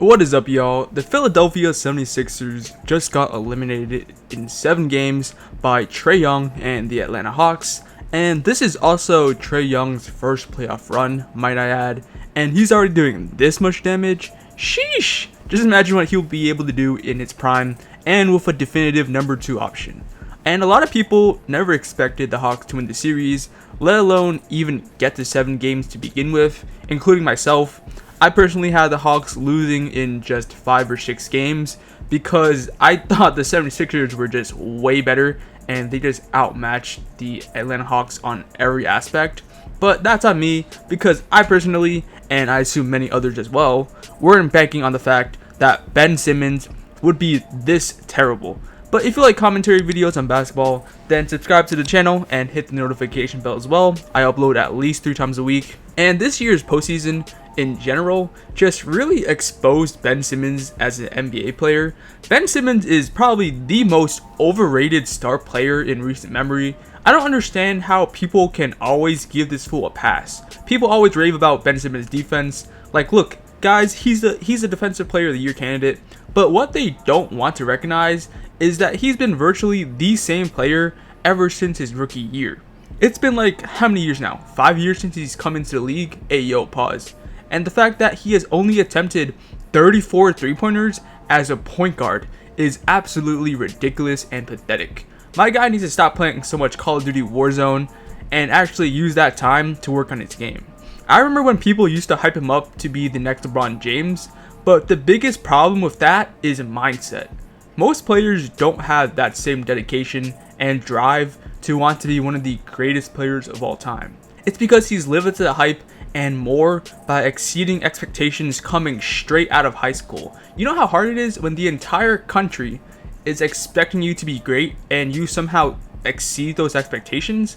What is up, y'all? The Philadelphia 76ers just got eliminated in 7 games by Trae Young and the Atlanta Hawks, and this is also Trae Young's first playoff run, might I add, and he's already doing this much damage. Sheesh! Just imagine what he'll be able to do in his prime and with a definitive number 2 option. And a lot of people never expected the Hawks to win the series, let alone even get to 7 games to begin with, including myself. I personally had the Hawks losing in just 5 or 6 games because I thought the 76ers were just way better and they just outmatched the Atlanta Hawks on every aspect. But that's on me because I personally, and I assume many others as well, weren't banking on the fact that Ben Simmons would be this terrible. But if you like commentary videos on basketball, then subscribe to the channel and hit the notification bell as well. I upload at least 3 times a week. And this year's postseason in general just really exposed Ben Simmons as an NBA player. Ben Simmons is probably the most overrated star player in recent memory. I don't understand how people can always give this fool a pass. People always rave about Ben Simmons' defense. Like, look, guys, he's a defensive player of the year candidate. But what they don't want to recognize is that he's been virtually the same player ever since his rookie year. It's been like, how many years now? 5 years since he's come into the league? Hey, yo, pause. And the fact that he has only attempted 34 3-pointers as a point guard is absolutely ridiculous and pathetic. My guy needs to stop playing so much Call of Duty Warzone and actually use that time to work on his game. I remember when people used to hype him up to be the next LeBron James, but the biggest problem with that is mindset. Most players don't have that same dedication and drive to want to be one of the greatest players of all time. It's because he's lived up to the hype and more by exceeding expectations coming straight out of high school. You know how hard it is when the entire country is expecting you to be great and you somehow exceed those expectations?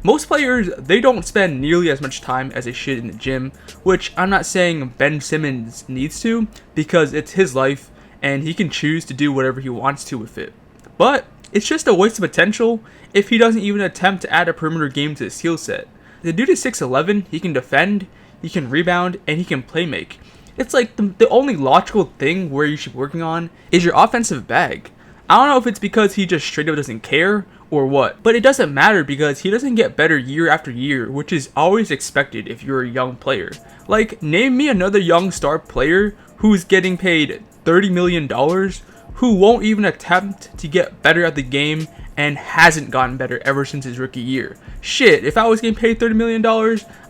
Most players, they don't spend nearly as much time as they should in the gym, which I'm not saying Ben Simmons needs to, because it's his life and he can choose to do whatever he wants to with it. But it's just a waste of potential if he doesn't even attempt to add a perimeter game to his skill set. The dude is 6'11", he can defend, he can rebound, and he can play make. It's like the only logical thing where you should be working on is your offensive bag. I don't know if it's because he just straight up doesn't care or what, but it doesn't matter because he doesn't get better year after year, which is always expected if you're a young player. Like, name me another young star player who's getting paid $30 million who won't even attempt to get better at the game and hasn't gotten better ever since his rookie year. Shit, if I was getting paid $30 million,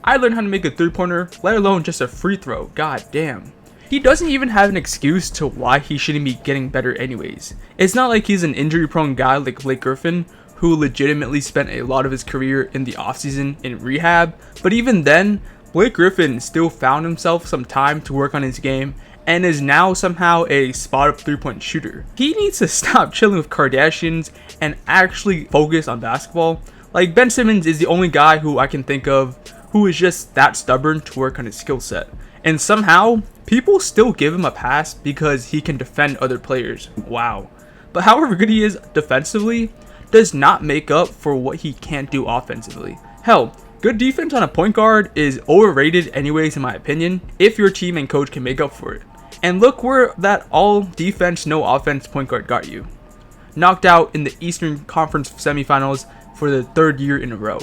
I'd learn how to make a 3-pointer, let alone just a free throw. God damn. He doesn't even have an excuse to why he shouldn't be getting better anyways. It's not like he's an injury-prone guy like Blake Griffin, who legitimately spent a lot of his career in the offseason in rehab, but even then, Blake Griffin still found himself some time to work on his game and is now somehow a spot-up 3-point shooter. He needs to stop chilling with Kardashians and actually focus on basketball. Like, Ben Simmons is the only guy who I can think of who is just that stubborn to work on his skill set. And somehow, people still give him a pass because he can defend other players. Wow. But however good he is defensively, does not make up for what he can't do offensively. Hell, good defense on a point guard is overrated anyways in my opinion, if your team and coach can make up for it. And look where that all defense, no offense point guard got you. Knocked out in the Eastern Conference semifinals for the 3rd year in a row.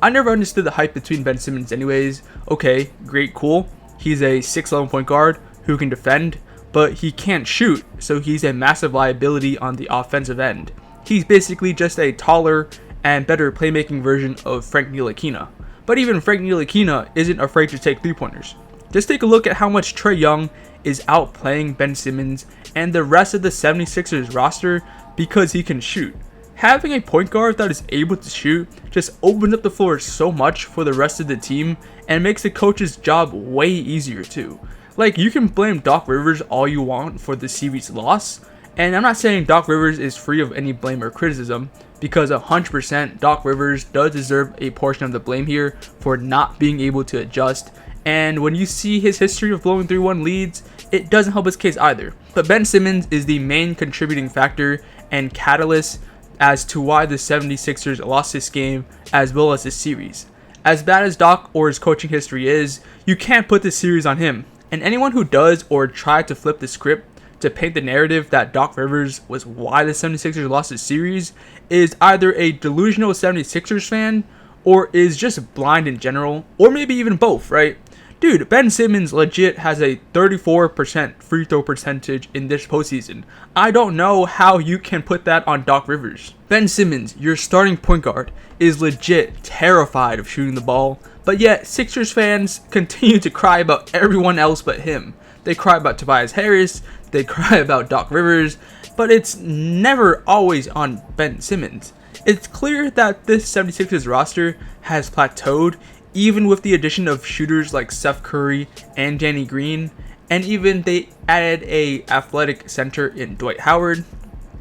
I never understood the hype between Ben Simmons anyways. Okay, great, cool. He's a 6'11" point guard who can defend, but he can't shoot, so he's a massive liability on the offensive end. He's basically just a taller and better playmaking version of Frank Ntilikina. But even Frank Ntilikina isn't afraid to take 3-pointers. Just take a look at how much Trae Young is outplaying Ben Simmons and the rest of the 76ers roster because he can shoot. Having a point guard that is able to shoot just opens up the floor so much for the rest of the team and makes the coach's job way easier too. Like, you can blame Doc Rivers all you want for the series loss, and I'm not saying Doc Rivers is free of any blame or criticism, because 100% Doc Rivers does deserve a portion of the blame here for not being able to adjust. And when you see his history of blowing 3-1 leads, it doesn't help his case either. But Ben Simmons is the main contributing factor and catalyst as to why the 76ers lost this game as well as this series. As bad as Doc or his coaching history is, you can't put this series on him. And anyone who does or try to flip the script to paint the narrative that Doc Rivers was why the 76ers lost the series is either a delusional 76ers fan or is just blind in general, or maybe even both, right? Dude, Ben Simmons legit has a 34% free throw percentage in this postseason. I don't know how you can put that on Doc Rivers. Ben Simmons, your starting point guard, is legit terrified of shooting the ball, but yet Sixers fans continue to cry about everyone else but him. They cry about Tobias Harris, they cry about Doc Rivers, but it's never always on Ben Simmons. It's clear that this 76ers roster has plateaued, even with the addition of shooters like Seth Curry and Danny Green, and even they added a athletic center in Dwight Howard.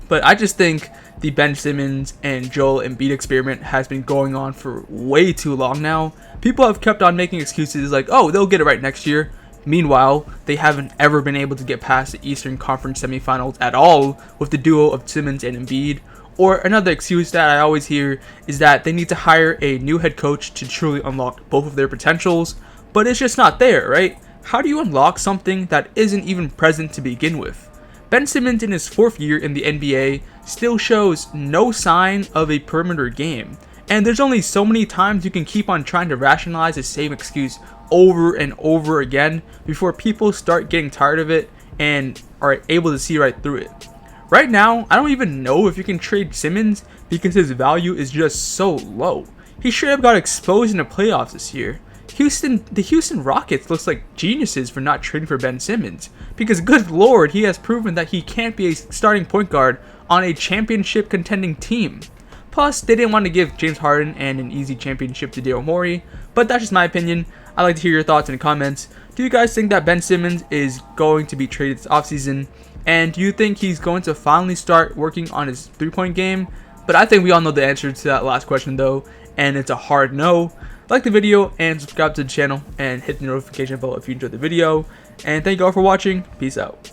But I just think the Ben Simmons and Joel Embiid experiment has been going on for way too long now. People have kept on making excuses like, oh, they'll get it right next year. Meanwhile, they haven't ever been able to get past the Eastern Conference semifinals at all with the duo of Simmons and Embiid. Or another excuse that I always hear is that they need to hire a new head coach to truly unlock both of their potentials, but it's just not there, right? How do you unlock something that isn't even present to begin with? Ben Simmons in his 4th year in the NBA still shows no sign of a perimeter game, and there's only so many times you can keep on trying to rationalize the same excuse over and over again before people start getting tired of it and are able to see right through it. Right now, I don't even know if you can trade Simmons because his value is just so low. He should have got exposed in the playoffs this year. The Houston Rockets looks like geniuses for not trading for Ben Simmons because good lord, he has proven that he can't be a starting point guard on a championship contending team. Plus, they didn't want to give James Harden and an easy championship to Daryl Morey, but that's just my opinion. I'd like to hear your thoughts in the comments. Do you guys think that Ben Simmons is going to be traded this offseason? And do you think he's going to finally start working on his three-point game? But I think we all know the answer to that last question though, and it's a hard no. Like the video and subscribe to the channel and hit the notification bell if you enjoyed the video. And thank you all for watching. Peace out.